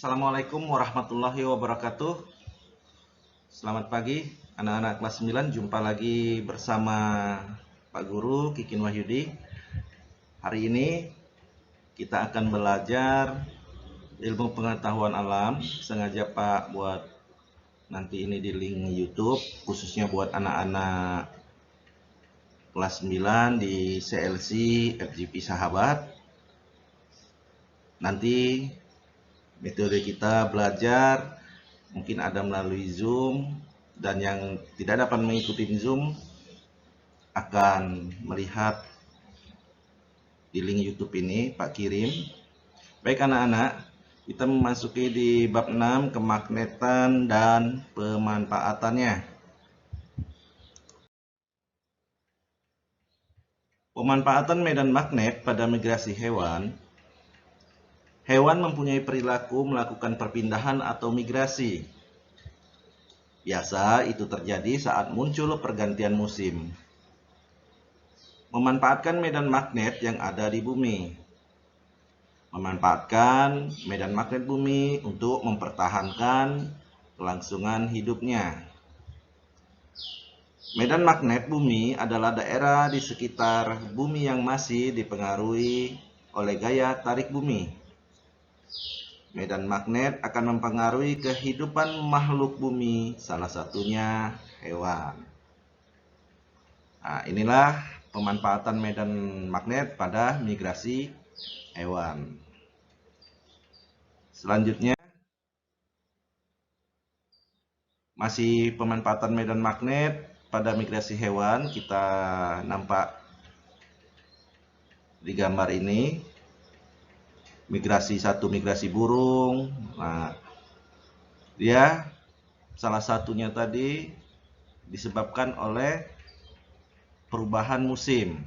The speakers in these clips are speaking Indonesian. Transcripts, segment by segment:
Assalamualaikum warahmatullahi wabarakatuh. Selamat pagi anak-anak kelas 9. Jumpa lagi bersama Pak Guru Kikin Wahyudi. Hari ini kita akan belajar ilmu pengetahuan alam. Sengaja Pak buat nanti ini di link YouTube, khususnya buat anak-anak kelas 9 di CLC FGP Sahabat. Nanti metode kita belajar mungkin ada melalui Zoom, dan yang tidak dapat mengikuti Zoom akan melihat di link YouTube ini Pak kirim. Baik anak-anak, kita memasuki di bab 6, kemagnetan dan pemanfaatannya. Pemanfaatan medan magnet pada migrasi hewan. Hewan mempunyai perilaku melakukan perpindahan atau migrasi. Biasa itu terjadi saat muncul pergantian musim. Memanfaatkan medan magnet yang ada di bumi. Memanfaatkan medan magnet bumi untuk mempertahankan kelangsungan hidupnya. Medan magnet bumi adalah daerah di sekitar bumi yang masih dipengaruhi oleh gaya tarik bumi. Medan magnet akan mempengaruhi kehidupan makhluk bumi, salah satunya hewan. Nah, inilah pemanfaatan medan magnet pada migrasi hewan. Selanjutnya, masih pemanfaatan medan magnet pada migrasi hewan. Kita nampak di gambar ini. Migrasi burung. Nah, dia salah satunya tadi disebabkan oleh perubahan musim.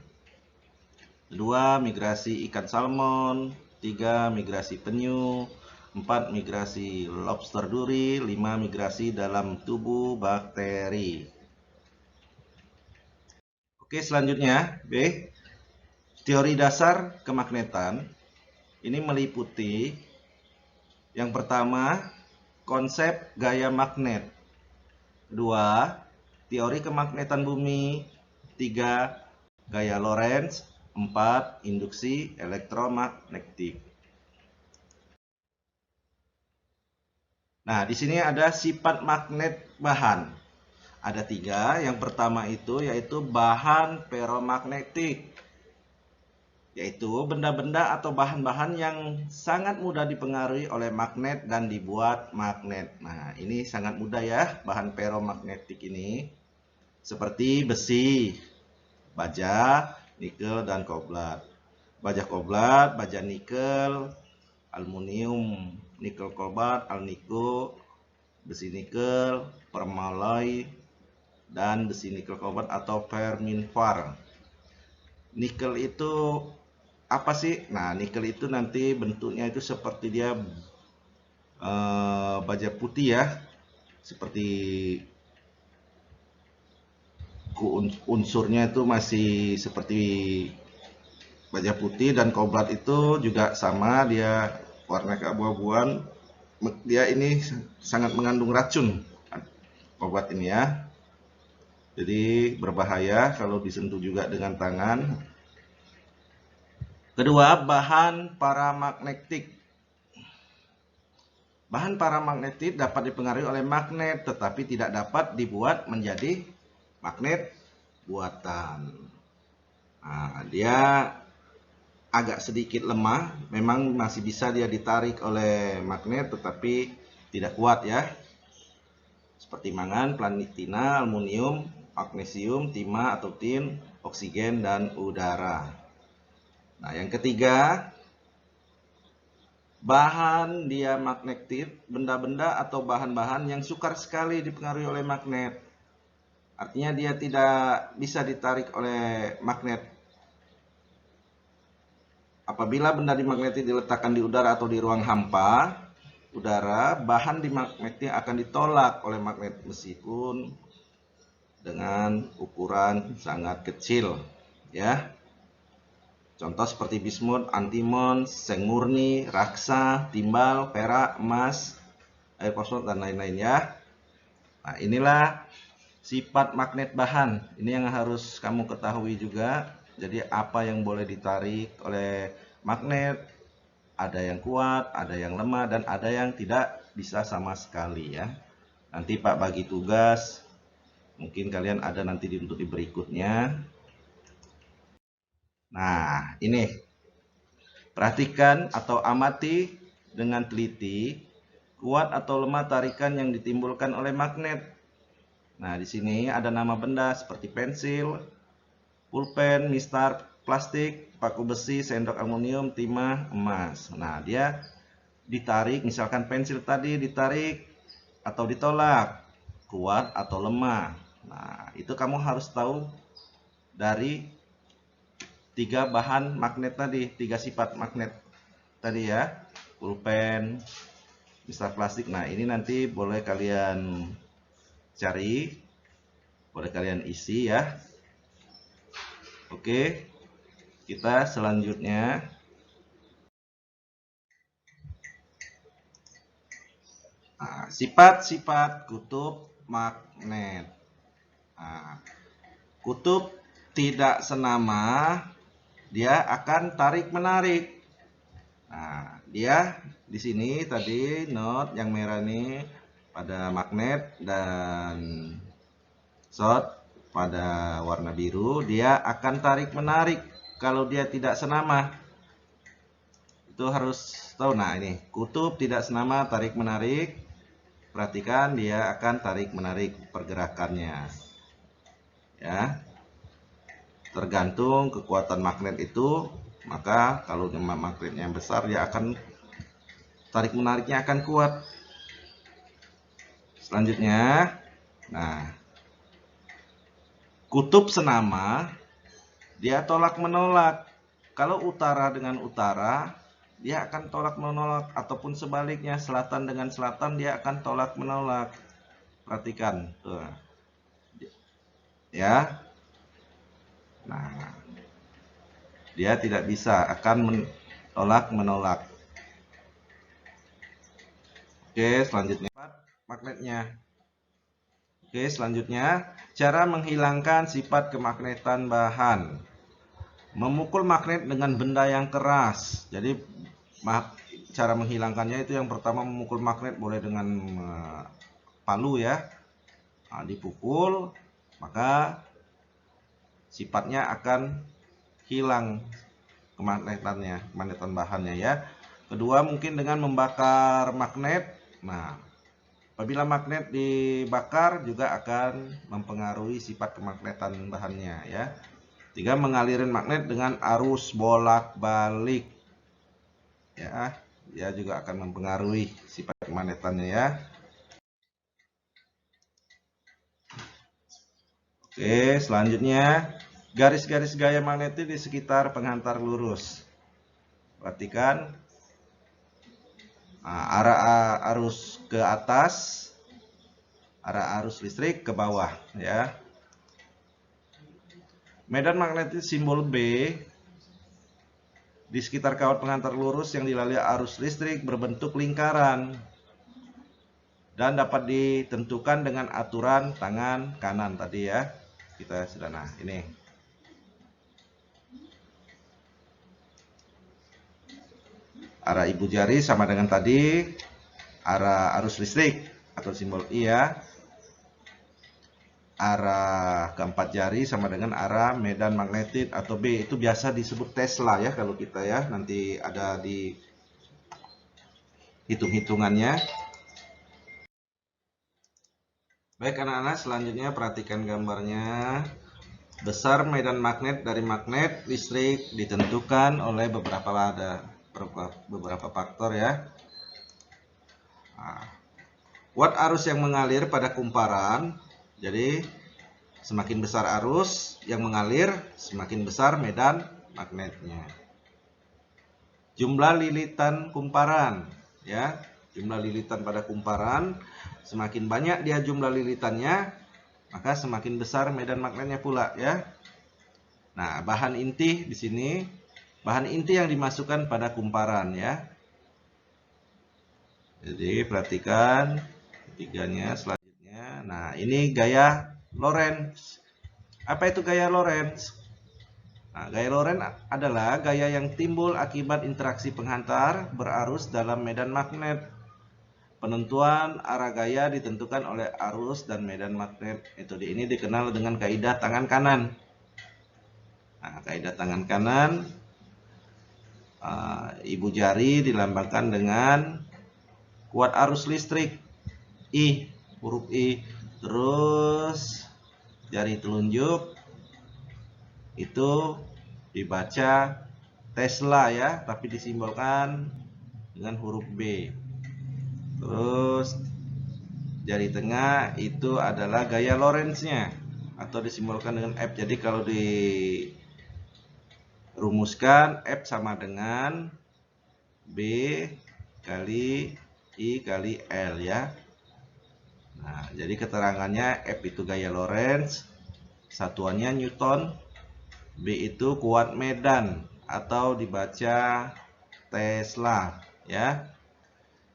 Kedua, migrasi ikan salmon. 3, migrasi penyu. 4, migrasi lobster duri. 5, migrasi dalam tubuh bakteri. Oke, selanjutnya B, teori dasar kemagnetan. Ini meliputi yang pertama, konsep gaya magnet. Kedua, teori kemagnetan bumi. 3, gaya Lorentz. 4, induksi elektromagnetik. Nah, di sini ada sifat magnet bahan. Ada 3. Yang pertama itu yaitu bahan ferromagnetik, yaitu benda-benda atau bahan-bahan yang sangat mudah dipengaruhi oleh magnet dan dibuat magnet. Nah, ini sangat mudah ya, bahan ferromagnetik ini. Seperti besi, baja, nikel, dan kobalt. Baja kobalt, baja nikel, aluminium, nikel kobalt, alniko, besi nikel, permalloy, dan besi nikel kobalt atau perminfar. Nikel itu apa sih? Nah, nikel itu nanti bentuknya itu seperti dia baja putih ya, seperti unsurnya itu masih seperti baja putih. Dan kobalt itu juga sama, dia warna keabu-abuan. Dia ini sangat mengandung racun, kobalt ini ya, jadi berbahaya kalau disentuh juga dengan tangan. Kedua, bahan paramagnetik. Bahan paramagnetik dapat dipengaruhi oleh magnet, tetapi tidak dapat dibuat menjadi magnet buatan. Nah, dia agak sedikit lemah, memang masih bisa dia ditarik oleh magnet, tetapi tidak kuat ya. Seperti mangan, platina, aluminium, magnesium, timah atau tin, oksigen, dan udara. Nah, yang ketiga, bahan diamagnetik, benda-benda atau bahan-bahan yang sukar sekali dipengaruhi oleh magnet. Artinya dia tidak bisa ditarik oleh magnet. Apabila benda dimagnetik diletakkan di udara atau di ruang hampa udara, bahan dimagnetik akan ditolak oleh magnet meskipun dengan ukuran sangat kecil, ya. Contoh seperti bismut, antimon, seng murni, raksa, timbal, perak, emas, air fosfor, dan lain-lain ya. Nah, inilah sifat magnet bahan. Ini yang harus kamu ketahui juga. Jadi apa yang boleh ditarik oleh magnet, ada yang kuat, ada yang lemah, dan ada yang tidak bisa sama sekali ya. Nanti Pak bagi tugas, mungkin kalian ada nanti untuk di berikutnya. Nah, ini perhatikan atau amati dengan teliti kuat atau lemah tarikan yang ditimbulkan oleh magnet. Nah, di sini ada nama benda seperti pensil, pulpen, mistar, plastik, paku besi, sendok aluminium, timah, emas. Nah, dia ditarik, misalkan pensil tadi ditarik atau ditolak, kuat atau lemah. Nah, itu kamu harus tahu dari tiga bahan magnet tadi, tiga sifat magnet tadi ya. Pulpen, mistar plastik. Nah, ini nanti boleh kalian cari, boleh kalian isi ya. Oke, kita selanjutnya sifat-sifat kutub magnet. Nah, kutub tidak senama, dia akan tarik menarik. Nah, dia di sini tadi note yang merah ini pada magnet dan short pada warna biru, dia akan tarik menarik kalau dia tidak senama. Itu harus tahu. Nah, ini kutub tidak senama tarik menarik. Perhatikan dia akan tarik menarik pergerakannya. Ya. Tergantung kekuatan magnet itu, maka kalau magnetnya besar dia akan tarik menariknya akan kuat. Selanjutnya, nah, kutub senama dia tolak menolak. Kalau utara dengan utara, dia akan tolak menolak, ataupun sebaliknya selatan dengan selatan dia akan tolak menolak. Perhatikan tuh. Ya. Nah, dia tidak bisa, akan menolak menolak. Oke, selanjutnya magnetnya. Oke, selanjutnya cara menghilangkan sifat kemagnetan bahan. Memukul magnet dengan benda yang keras. Jadi cara menghilangkannya itu yang pertama memukul magnet boleh dengan palu ya. Nah, dipukul maka sifatnya akan hilang kemagnetan bahannya ya. Kedua mungkin dengan membakar magnet. Nah, apabila magnet dibakar juga akan mempengaruhi sifat kemagnetan bahannya ya. Tiga, mengalirkan magnet dengan arus bolak-balik. Ya, dia juga akan mempengaruhi sifat kemagnetannya ya. Oke, selanjutnya garis-garis gaya magnetik di sekitar penghantar lurus. Perhatikan arah arus ke atas, arah arus listrik ke bawah ya. Medan magnetik simbol B di sekitar kawat penghantar lurus yang dilalui arus listrik berbentuk lingkaran dan dapat ditentukan dengan aturan tangan kanan tadi ya. Kita sudah, nah ini arah ibu jari sama dengan tadi arah arus listrik atau simbol I ya. Arah keempat jari sama dengan arah medan magnetik atau B, itu biasa disebut Tesla ya kalau kita ya, nanti ada di hitung-hitungannya. Baik anak-anak, selanjutnya perhatikan gambarnya. Besar medan magnet dari magnet listrik ditentukan oleh beberapa faktor ya. Nah, watt arus yang mengalir pada kumparan. Jadi semakin besar arus yang mengalir, semakin besar medan magnetnya. Jumlah lilitan kumparan ya, jumlah lilitan pada kumparan, semakin banyak dia jumlah lilitannya, maka semakin besar medan magnetnya pula ya. Nah, bahan inti di sini bahan inti yang dimasukkan pada kumparan ya. Jadi perhatikan ketiganya selanjutnya. Nah, ini gaya Lorentz. Apa itu gaya Lorentz? Nah, gaya Lorentz adalah gaya yang timbul akibat interaksi penghantar berarus dalam medan magnet. Penentuan arah gaya ditentukan oleh arus dan medan magnet. Metode ini dikenal dengan kaidah tangan kanan. Nah, kaidah tangan kanan, ibu jari dilambangkan dengan kuat arus listrik I, huruf I. Terus jari telunjuk itu dibaca Tesla ya, tapi disimbolkan dengan huruf B. Terus jari tengah itu adalah gaya Lorentz-nya atau disimbolkan dengan F. Jadi kalau dirumuskan F sama dengan B kali I kali L ya. Nah, jadi keterangannya F itu gaya Lorentz, satuannya Newton, B itu kuat medan atau dibaca Tesla ya.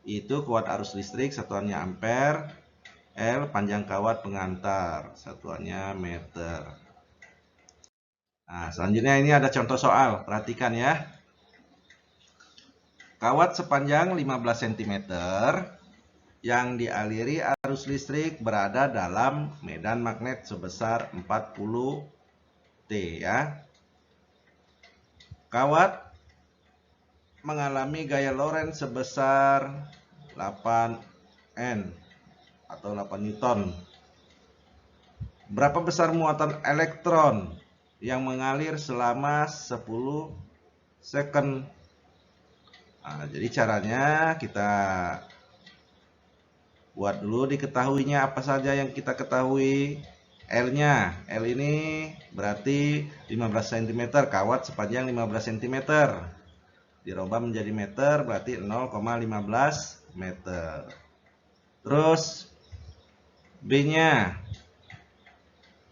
Itu kuat arus listrik, satuannya ampere, L panjang kawat pengantar, satuannya meter. Nah, selanjutnya ini ada contoh soal, perhatikan ya. Kawat sepanjang 15 cm yang dialiri arus listrik berada dalam medan magnet sebesar 40 T ya. Kawat mengalami gaya Lorentz sebesar 8 N atau 8 Newton. Berapa besar muatan elektron yang mengalir selama 10 second? Nah, jadi caranya kita buat dulu diketahuinya apa saja yang kita ketahui. L-nya, L ini berarti 15 cm, kawat sepanjang 15 cm. Dirubah menjadi meter berarti 0,15 meter. Terus B-nya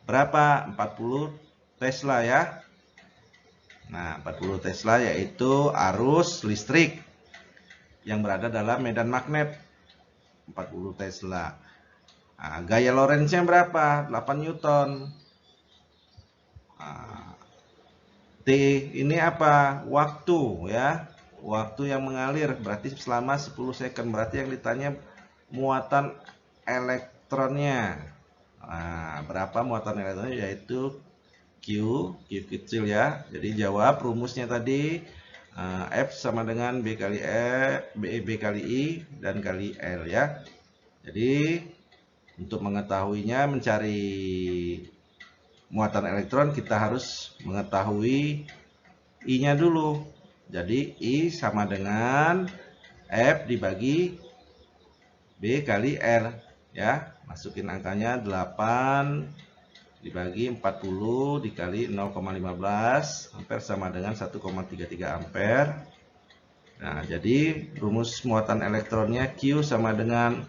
berapa? 40 Tesla ya. Nah, 40 Tesla yaitu arus listrik yang berada dalam medan magnet 40 Tesla. Nah, gaya Lorentz-nya berapa? 8 Newton. Nah, T ini apa? Waktu ya. Waktu yang mengalir berarti selama 10 second. Berarti yang ditanya muatan elektronnya. Nah, berapa muatan elektronnya? Yaitu Q kecil ya. Jadi jawab rumusnya tadi F sama dengan B kali kali I dan kali L ya. Jadi untuk mengetahuinya, mencari muatan elektron, kita harus mengetahui I-nya dulu. Jadi I sama dengan F dibagi B kali L ya. Masukin angkanya 8 dibagi 40 dikali 0,15 ampere sama dengan 1,33 ampere. Nah, jadi rumus muatan elektronnya Q sama dengan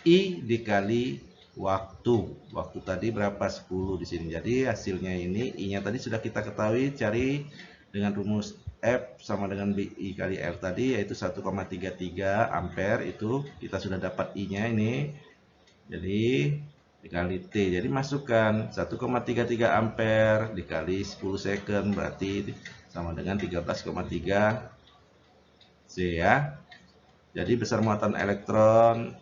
I dikali waktu. Waktu tadi berapa? 10 di sini. Jadi hasilnya ini I-nya tadi sudah kita ketahui, cari dengan rumus F sama dengan BI kali R tadi yaitu 1,33 ampere. Itu kita sudah dapat I-nya ini. Jadi dikali T. Jadi masukkan 1,33 ampere dikali 10 second berarti sama dengan 13,3 C ya. Jadi besar muatan elektron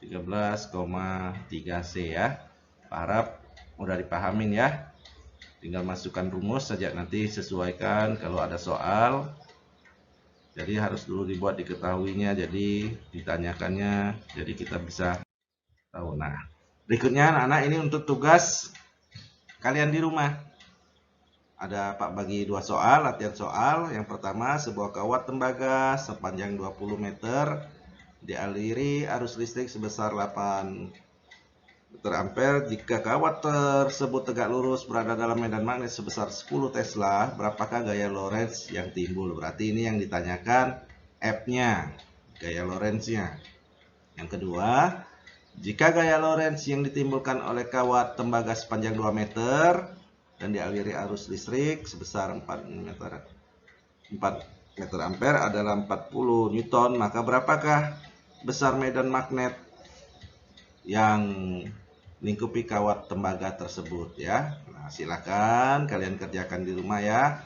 13,3 C ya. Harap mudah dipahamin ya. Tinggal masukkan rumus saja, nanti sesuaikan kalau ada soal. Jadi harus dulu dibuat diketahuinya, jadi ditanyakannya, jadi kita bisa tahu. Nah, berikutnya anak-anak ini untuk tugas kalian di rumah. Ada Pak bagi 2 soal, latihan soal. Yang pertama, sebuah kawat tembaga sepanjang 20 meter dialiri arus listrik sebesar 8 ampere. Jika kawat tersebut tegak lurus berada dalam medan magnet sebesar 10 Tesla, berapakah gaya Lorentz yang timbul? Berarti ini yang ditanyakan F-nya, gaya Lorentz-nya. Yang kedua, jika gaya Lorentz yang ditimbulkan oleh kawat tembaga sepanjang 2 meter dan dialiri arus listrik sebesar 4 meter 4 meter ampere adalah 40 Newton, maka berapakah besar medan magnet yang lingkupi kawat tembaga tersebut ya? Nah, silakan kalian kerjakan di rumah ya.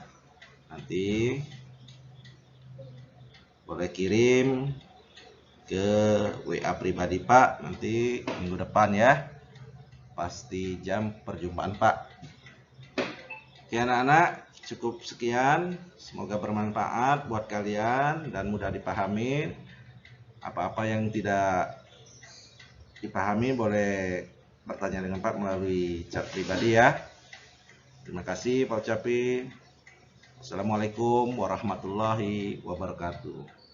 Nanti boleh kirim ke WA pribadi Pak nanti minggu depan ya. Pasti jam perjumpaan Pak. Oke anak-anak, cukup sekian. Semoga bermanfaat buat kalian dan mudah dipahami. Apa-apa yang tidak dipahami boleh bertanya dengan Pak melalui chat pribadi ya. Terima kasih Pak ucapin. Assalamualaikum warahmatullahi wabarakatuh.